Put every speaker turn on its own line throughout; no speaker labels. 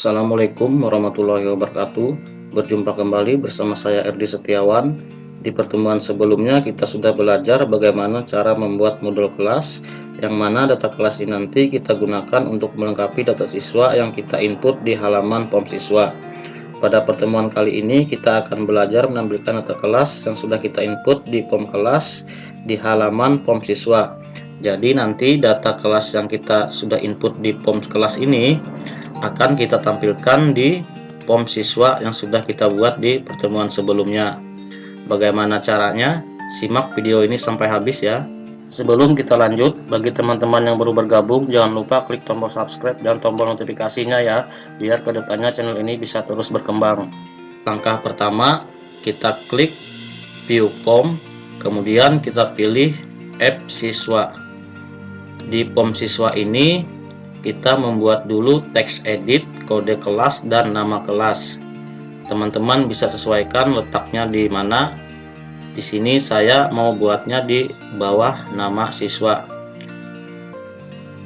Assalamualaikum warahmatullahi wabarakatuh. Berjumpa kembali bersama saya Erdi Setiawan. Di pertemuan sebelumnya kita sudah belajar bagaimana cara membuat modul kelas, yang mana data kelas ini nanti kita gunakan untuk melengkapi data siswa yang kita input di halaman POM siswa. Pada pertemuan kali ini kita akan belajar menampilkan data kelas yang sudah kita input di POM kelas di halaman POM siswa. Jadi nanti data kelas yang kita sudah input di POM kelas ini akan kita tampilkan di POM siswa yang sudah kita buat di pertemuan sebelumnya. Bagaimana caranya? Simak video ini sampai habis ya. Sebelum kita lanjut, bagi teman-teman yang baru bergabung, jangan lupa klik tombol subscribe dan tombol notifikasinya ya, biar kedepannya channel ini bisa terus berkembang. Langkah pertama, kita klik view POM, kemudian kita pilih app siswa. Di POM siswa ini kita membuat dulu teks edit, kode kelas, dan nama kelas. Teman-teman bisa sesuaikan letaknya di mana. Di sini saya mau buatnya di bawah nama siswa.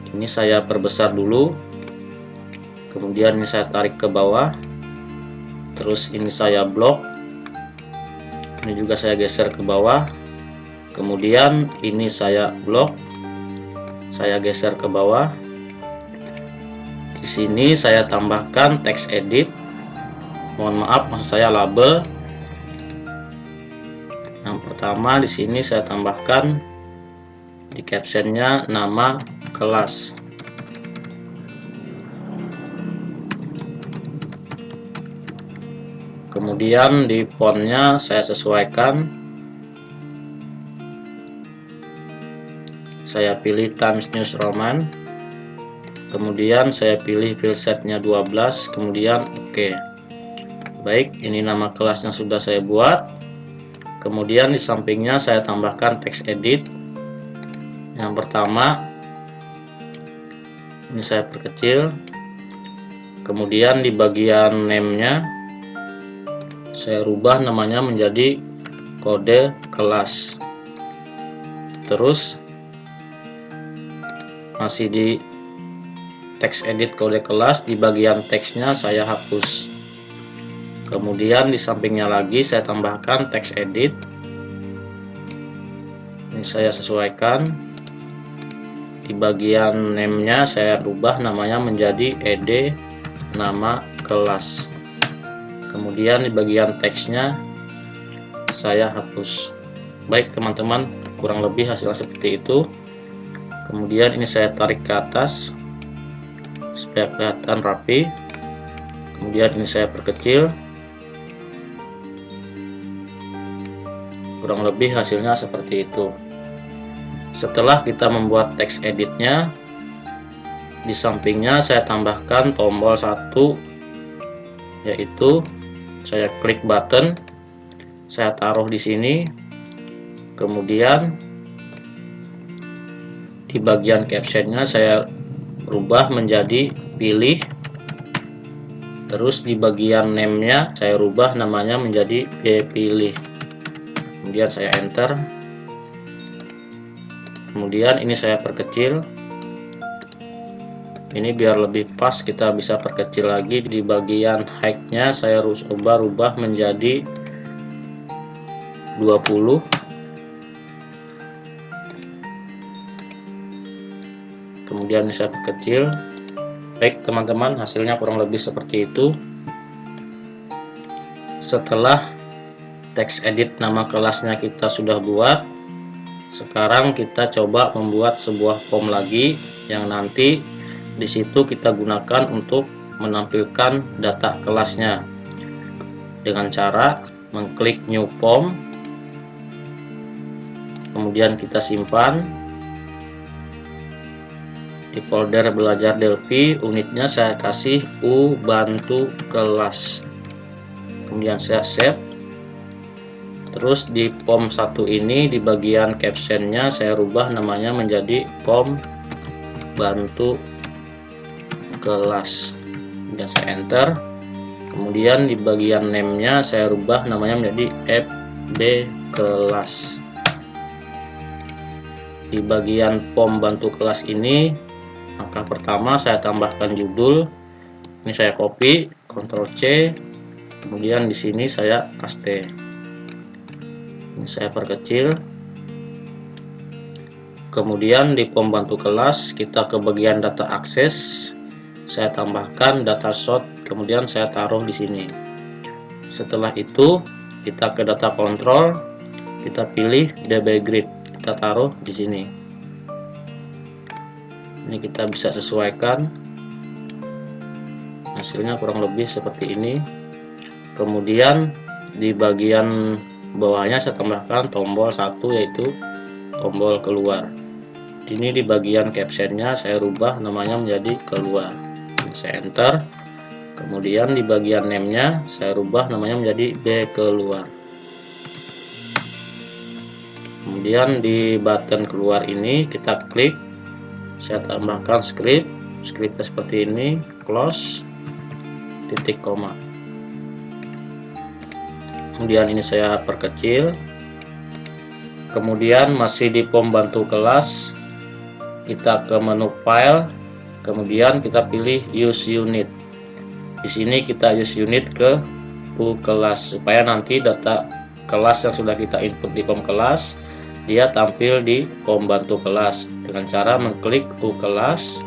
Ini saya perbesar dulu. Kemudian ini saya tarik ke bawah. Terus ini saya blok. Ini juga saya geser ke bawah. Kemudian ini saya blok. Saya geser ke bawah. Di sini saya tambahkan teks edit. Mohon maaf, maksud saya label. Yang pertama di sini saya tambahkan di captionnya nama kelas. Kemudian di fontnya saya sesuaikan. Saya pilih Times New Roman. Kemudian saya pilih fill setnya 12, kemudian oke. Baik, ini nama kelas yang sudah saya buat. Kemudian di sampingnya saya tambahkan teks edit. Yang pertama ini saya perkecil. Kemudian di bagian name-nya saya rubah namanya menjadi kode kelas. Terus masih di teks edit kode kelas, di bagian teksnya saya hapus. Kemudian di sampingnya lagi saya tambahkan teks edit. Ini saya sesuaikan. Di bagian name-nya saya rubah namanya menjadi ed nama kelas. Kemudian di bagian teksnya saya hapus. Baik teman-teman, kurang lebih hasilnya seperti itu. Kemudian ini saya tarik ke atas supaya kelihatan rapi. Kemudian ini saya perkecil. Kurang lebih hasilnya seperti itu. Setelah kita membuat teks editnya, di sampingnya saya tambahkan tombol 1, yaitu saya klik button, saya taruh di sini. Kemudian di bagian captionnya saya rubah menjadi pilih. Terus di bagian name-nya saya rubah namanya menjadi pilih. Kemudian saya enter. Kemudian ini saya perkecil. Ini biar lebih pas kita bisa perkecil lagi. Di bagian height-nya saya rubah menjadi 20. Kemudian saya perkecil. Baik teman-teman, hasilnya kurang lebih seperti itu. Setelah teks edit nama kelasnya kita sudah buat, sekarang kita coba membuat sebuah POM lagi yang nanti di situ kita gunakan untuk menampilkan data kelasnya dengan cara mengklik new POM. Kemudian kita simpan di folder belajar Delphi. Unitnya saya kasih Ubantu kelas. Kemudian saya save. Terus di POM 1 ini di bagian captionnya saya rubah namanya menjadi POM bantu kelas. Kemudian saya enter. Kemudian di bagian name-nya saya rubah namanya menjadi FB kelas. Di bagian POM bantu kelas ini, langkah pertama saya tambahkan judul, Ini saya copy, Ctrl C, kemudian di sini saya paste. Ini saya perkecil. Kemudian di pembantu kelas kita ke bagian data akses, saya tambahkan data source, kemudian saya taruh di sini. Setelah itu kita ke data control, kita pilih DB grid, kita taruh di sini. Ini kita bisa sesuaikan, hasilnya kurang lebih seperti ini. Kemudian di bagian bawahnya saya tambahkan tombol 1, yaitu tombol keluar. Ini di bagian captionnya saya rubah namanya menjadi keluar. Saya enter. Kemudian di bagian name-nya saya rubah namanya menjadi B keluar. Kemudian di button keluar ini kita klik, saya tambahkan scriptnya seperti ini, close, titik koma. Kemudian ini saya perkecil. Kemudian masih di pembantu kelas, kita ke menu file, kemudian kita pilih use unit. Di sini kita use unit ke uKelas supaya nanti data kelas yang sudah kita input di pom kelas dia tampil di pembantu kelas dengan cara mengklik uKelas.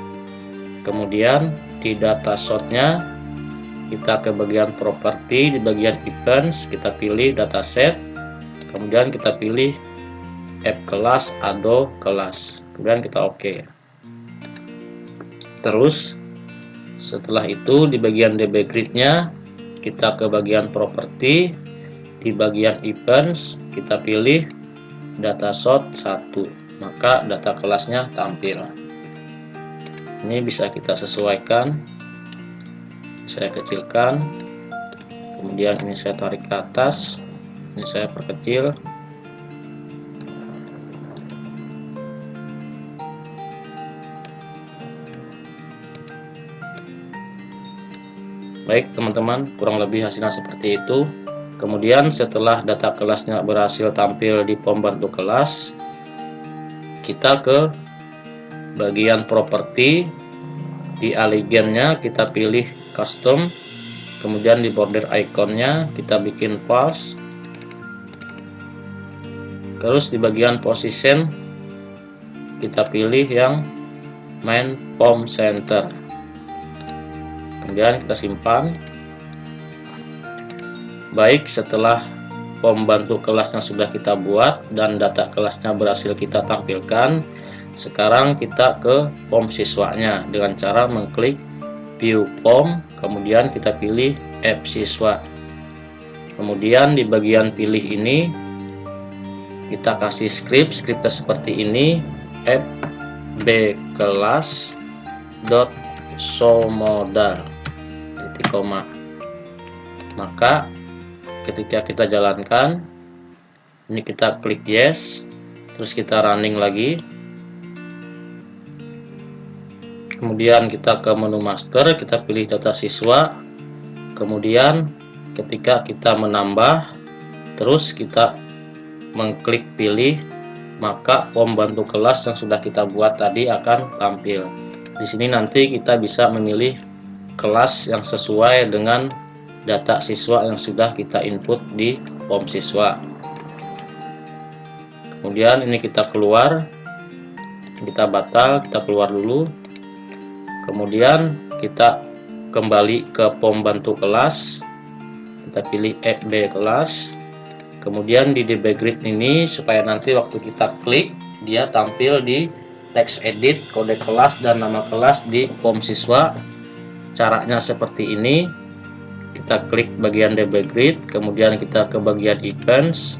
Kemudian di data source-nya kita ke bagian properti, di bagian events kita pilih dataset, kemudian kita pilih app kelas, ado kelas, kemudian kita oke. Terus setelah itu di bagian DB grid-nya kita ke bagian properti, di bagian events kita pilih data source 1, maka data kelasnya tampil. Ini bisa kita sesuaikan, saya kecilkan, kemudian ini saya tarik ke atas, ini saya perkecil. Baik teman-teman, kurang lebih hasilnya seperti itu. Kemudian setelah data kelasnya berhasil tampil di pembantu kelas, kita ke bagian properti, di alignnya kita pilih custom, kemudian di border iconnya kita bikin false. Terus di bagian position kita pilih yang main pom center, kemudian kita simpan. Baik, setelah pembantu kelasnya sudah kita buat dan data kelasnya berhasil kita tampilkan, sekarang kita ke pom siswanya dengan cara mengklik view pom, kemudian kita pilih app siswa. Kemudian di bagian pilih ini kita kasih scriptnya seperti ini, app b kelas dot show modal titik koma. Maka ketika kita jalankan, ini kita klik yes, terus kita running lagi. Kemudian kita ke menu master, kita pilih data siswa. Kemudian ketika kita menambah, terus kita mengklik pilih, maka pembantu kelas yang sudah kita buat tadi akan tampil. Di sini nanti kita bisa memilih kelas yang sesuai dengan data siswa yang sudah kita input di pom siswa. Kemudian ini kita keluar, kita batal, kita keluar dulu. Kemudian kita kembali ke pembantu kelas, kita pilih add b kelas. Kemudian di DB grid ini supaya nanti waktu kita klik dia tampil di text edit, kode kelas dan nama kelas di pom siswa. Caranya seperti ini. Kita klik bagian DB grid, kemudian kita ke bagian events,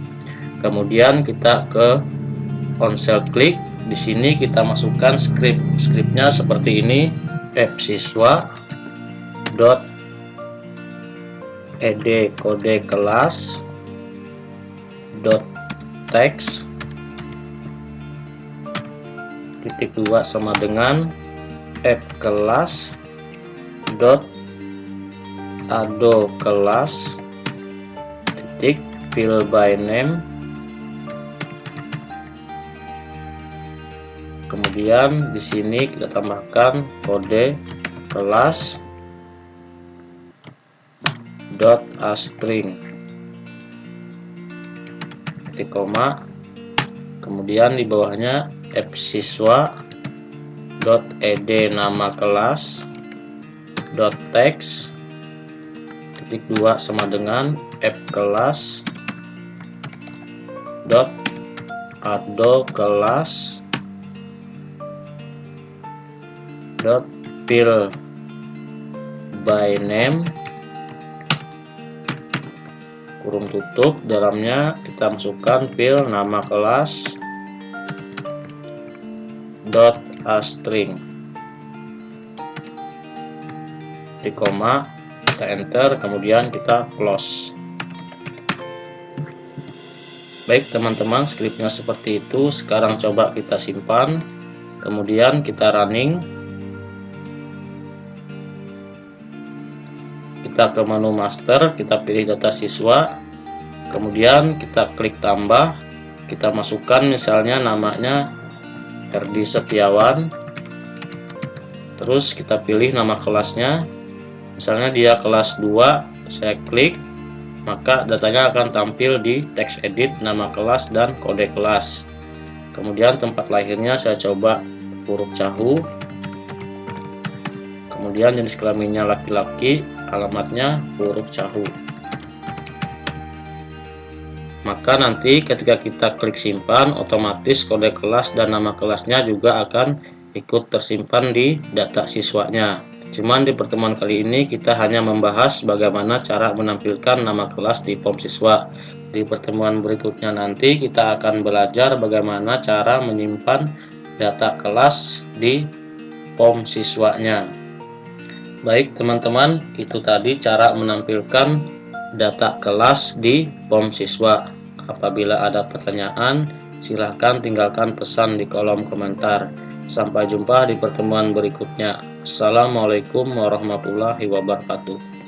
kemudian kita ke onsel klik. Di sini kita masukkan scriptnya seperti ini, app siswa dot ed kode kelas dot text titik 2 sama dengan app kelas dot ado kelas titik fill by name. Kemudian di sini kita tambahkan kode kelas dot astring titik koma, kemudian di bawahnya fsiswa dot ed nama kelas dot text titik 2 sama dengan fkelas dot ado kelas dot fill by name kurung tutup, dalamnya kita masukkan fill nama kelas dot astring titik koma, kita enter, kemudian kita close. Baik teman-teman, skripnya seperti itu. Sekarang coba kita simpan, kemudian kita running. Kita ke menu master, kita pilih data siswa, kemudian kita klik tambah, kita masukkan misalnya namanya Erdi Setiawan, terus kita pilih nama kelasnya, misalnya dia kelas 2, saya klik, maka datanya akan tampil di text edit nama kelas dan kode kelas. Kemudian tempat lahirnya saya coba huruf Cahu, kemudian jenis kelaminnya laki-laki, alamatnya huruf Cahu. Maka nanti ketika kita klik simpan, otomatis kode kelas dan nama kelasnya juga akan ikut tersimpan di data siswanya. Cuman di pertemuan kali ini kita hanya membahas bagaimana cara menampilkan nama kelas di form siswa. Di pertemuan berikutnya nanti kita akan belajar bagaimana cara menyimpan data kelas di form siswanya. Baik teman-teman, itu tadi cara menampilkan data kelas di form siswa. Apabila ada pertanyaan, silahkan tinggalkan pesan di kolom komentar. Sampai jumpa di pertemuan berikutnya. Assalamualaikum warahmatullahi wabarakatuh.